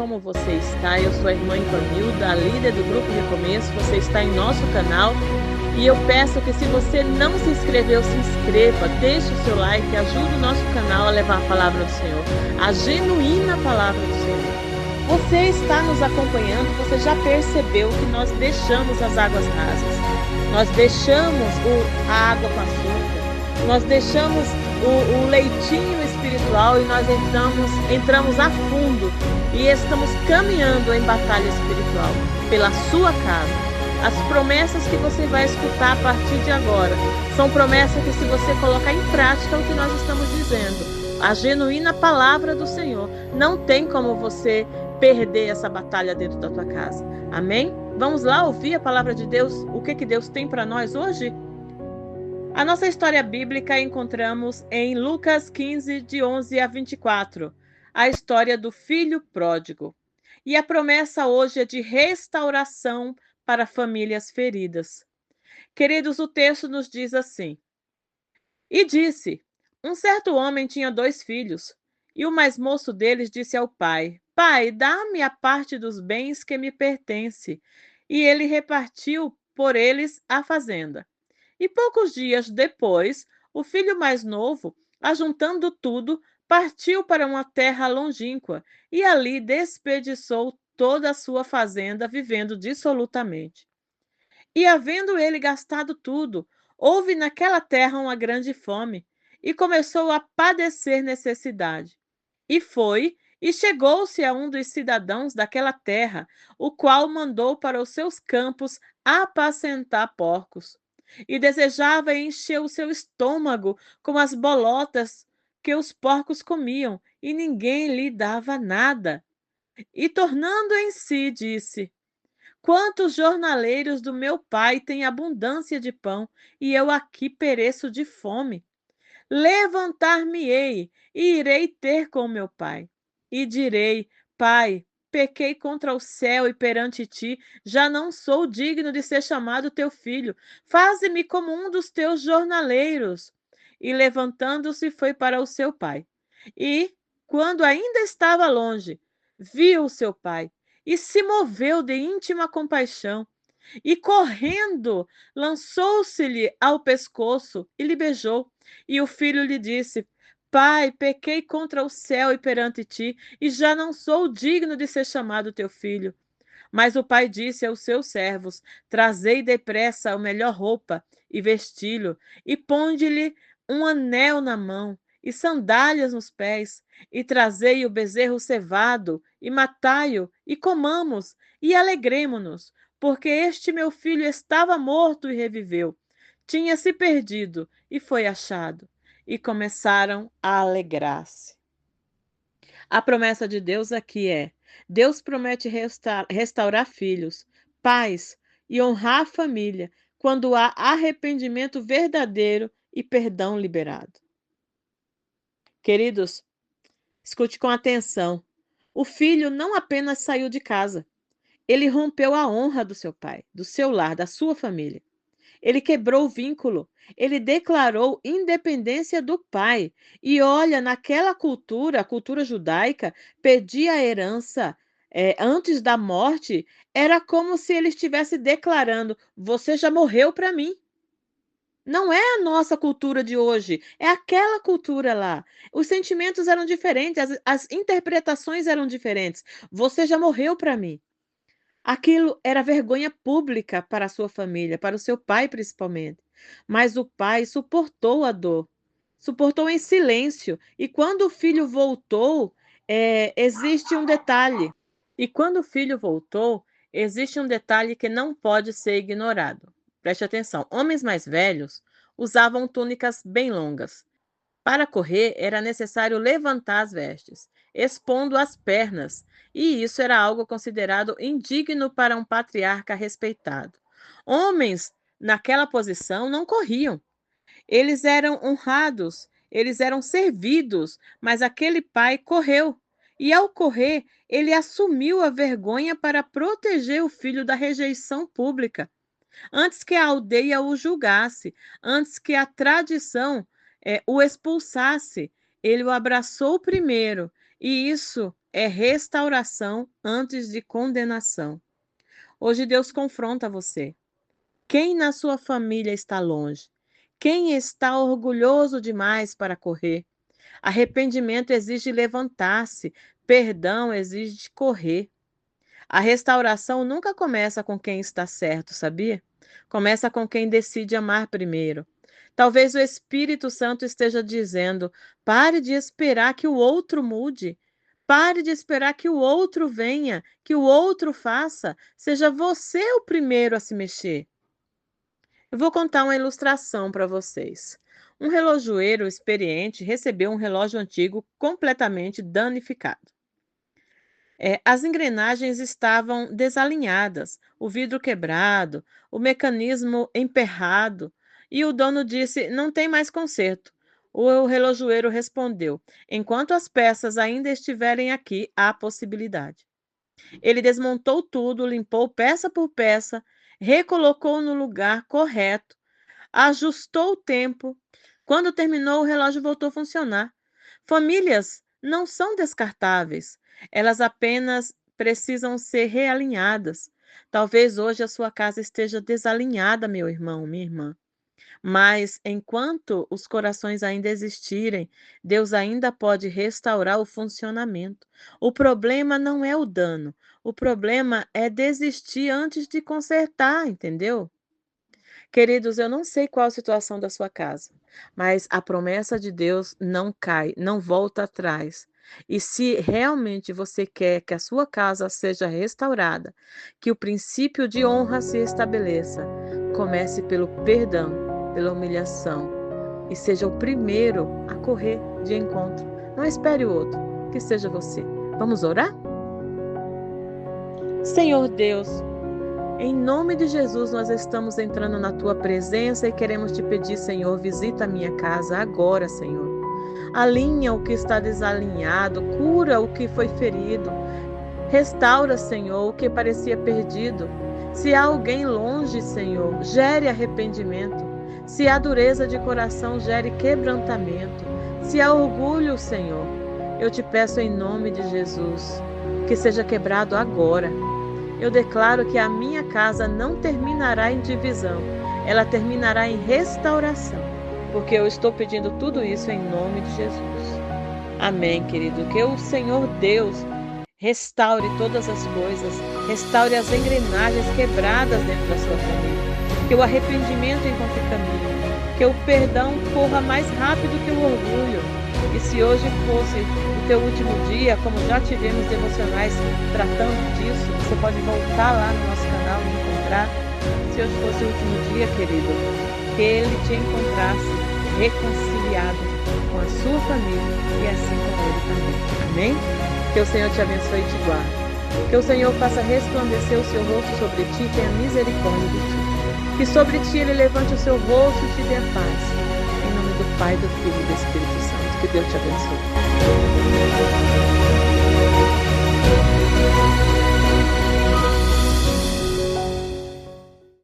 como você está? Eu sou a irmã Ivanilda, a líder do Grupo Recomeço. Você está em nosso canal e eu peço que, se você não se inscreveu, se inscreva, deixe o seu like, ajude o nosso canal a levar a palavra do Senhor, a genuína palavra do Senhor. Você está nos acompanhando, você já percebeu que nós deixamos as águas rasas, nós deixamos a água com açúcar, nós deixamos o leitinho espiritual e nós entramos a fundo e estamos caminhando em batalha espiritual pela sua casa. As promessas que você vai escutar a partir de agora são promessas que, se você colocar em prática o que nós estamos dizendo, a genuína palavra do Senhor, não tem como você perder essa batalha dentro da tua casa. Amém? Vamos lá ouvir a palavra de Deus, o que Deus tem para nós hoje? A nossa história bíblica encontramos em Lucas 15, de 11 a 24, a história do filho pródigo. E a promessa hoje é de restauração para famílias feridas. Queridos, o texto nos diz assim: E disse: Um certo homem tinha 2 filhos, e o mais moço deles disse ao pai: Pai, dá-me a parte dos bens que me pertence. E ele repartiu por eles a fazenda. E poucos dias depois, o filho mais novo, ajuntando tudo, partiu para uma terra longínqua e ali desperdiçou toda a sua fazenda, vivendo dissolutamente. E, havendo ele gastado tudo, houve naquela terra uma grande fome, e começou a padecer necessidade. E foi, e chegou-se a um dos cidadãos daquela terra, o qual mandou para os seus campos apacentar porcos. E desejava encher o seu estômago com as bolotas que os porcos comiam, e ninguém lhe dava nada. E, tornando em si, disse: Quantos jornaleiros do meu pai têm abundância de pão, e eu aqui pereço de fome? Levantar-me-ei e irei ter com meu pai. E direi: Pai, pequei contra o céu e perante ti, já não sou digno de ser chamado teu filho. Faze-me como um dos teus jornaleiros. E, levantando-se, foi para o seu pai. E, quando ainda estava longe, viu o seu pai e se moveu de íntima compaixão. E, correndo, lançou-se-lhe ao pescoço e lhe beijou. E o filho lhe disse: Pai, pequei contra o céu e perante ti, e já não sou digno de ser chamado teu filho. Mas o pai disse aos seus servos: Trazei depressa a melhor roupa e vesti-lo, e ponde-lhe um anel na mão e sandálias nos pés, e trazei o bezerro cevado, e matai-o, e comamos, e alegremo-nos, porque este meu filho estava morto e reviveu, tinha se perdido e foi achado. E começaram a alegrar-se. A promessa de Deus aqui é: Deus promete restaurar filhos, pais e honrar a família quando há arrependimento verdadeiro e perdão liberado. Queridos, escute com atenção. O filho não apenas saiu de casa, ele rompeu a honra do seu pai, do seu lar, da sua família. Ele quebrou o vínculo, ele declarou independência do pai. E olha, naquela cultura, a cultura judaica, pedir a herança antes da morte era como se ele estivesse declarando: você já morreu para mim. Não é a nossa cultura de hoje, é aquela cultura lá. Os sentimentos eram diferentes, as interpretações eram diferentes. Você já morreu para mim. Aquilo era vergonha pública para a sua família, para o seu pai principalmente. Mas o pai suportou a dor, suportou em silêncio. E quando o filho voltou, existe um detalhe. E quando o filho voltou, existe um detalhe que não pode ser ignorado. Preste atenção: homens mais velhos usavam túnicas bem longas. Para correr, era necessário levantar as vestes, expondo as pernas, e isso era algo considerado indigno para um patriarca respeitado. Homens naquela posição não corriam. Eles eram honrados, eles eram servidos, mas aquele pai correu. E, ao correr, ele assumiu a vergonha para proteger o filho da rejeição pública, antes que a aldeia o julgasse, antes que a tradição o expulsasse. Ele o abraçou primeiro, e isso é restauração antes de condenação. Hoje Deus confronta você. Quem na sua família está longe? Quem está orgulhoso demais para correr? Arrependimento exige levantar-se, perdão exige correr. A restauração nunca começa com quem está certo, sabia? Começa com quem decide amar primeiro. Talvez o Espírito Santo esteja dizendo: pare de esperar que o outro mude. Pare de esperar que o outro venha, que o outro faça. Seja você o primeiro a se mexer. Eu vou contar uma ilustração para vocês. Um relojoeiro experiente recebeu um relógio antigo completamente danificado. As engrenagens estavam desalinhadas, o vidro quebrado, o mecanismo emperrado, e o dono disse: não tem mais conserto. O relojoeiro respondeu: enquanto as peças ainda estiverem aqui, há possibilidade. Ele desmontou tudo, limpou peça por peça, recolocou no lugar correto, ajustou o tempo. Quando terminou, o relógio voltou a funcionar. Famílias não são descartáveis, elas apenas precisam ser realinhadas. Talvez hoje a sua casa esteja desalinhada, meu irmão, minha irmã. Mas enquanto os corações ainda existirem, Deus ainda pode restaurar o funcionamento. O problema não é o dano, o problema é desistir antes de consertar, entendeu? Queridos, eu não sei qual a situação da sua casa, mas a promessa de Deus não cai, não volta atrás. E se realmente você quer que a sua casa seja restaurada, que o princípio de honra se estabeleça, comece pelo perdão, pela humilhação e seja o primeiro a correr de encontro. Não espere o outro, que seja você. Vamos orar? Senhor Deus, em nome de Jesus, nós estamos entrando na Tua presença e queremos Te pedir, Senhor, visita a minha casa agora, Senhor. Alinha o que está desalinhado, cura o que foi ferido. Restaura, Senhor, o que parecia perdido. Se há alguém longe, Senhor, gere arrependimento. Se há dureza de coração, gere quebrantamento. Se há orgulho, Senhor, eu te peço em nome de Jesus, que seja quebrado agora. Eu declaro que a minha casa não terminará em divisão, ela terminará em restauração, porque eu estou pedindo tudo isso em nome de Jesus. Amém, querido. Que o Senhor Deus restaure todas as coisas, restaure as engrenagens quebradas dentro da sua família, que o arrependimento encontre caminho, que o perdão corra mais rápido que o orgulho. E se hoje fosse o teu último dia, como já tivemos devocionais tratando disso, você pode voltar lá no nosso canal e encontrar. Se hoje fosse o último dia, querido, que ele te encontrasse reconciliado com a sua família e assim com ele também. Amém? Que o Senhor te abençoe e te guarde. Que o Senhor faça resplandecer o seu rosto sobre ti e tenha misericórdia de ti. Que sobre ti ele levante o seu rosto e te dê a paz. Em nome do Pai, do Filho e do Espírito Santo. Que Deus te abençoe.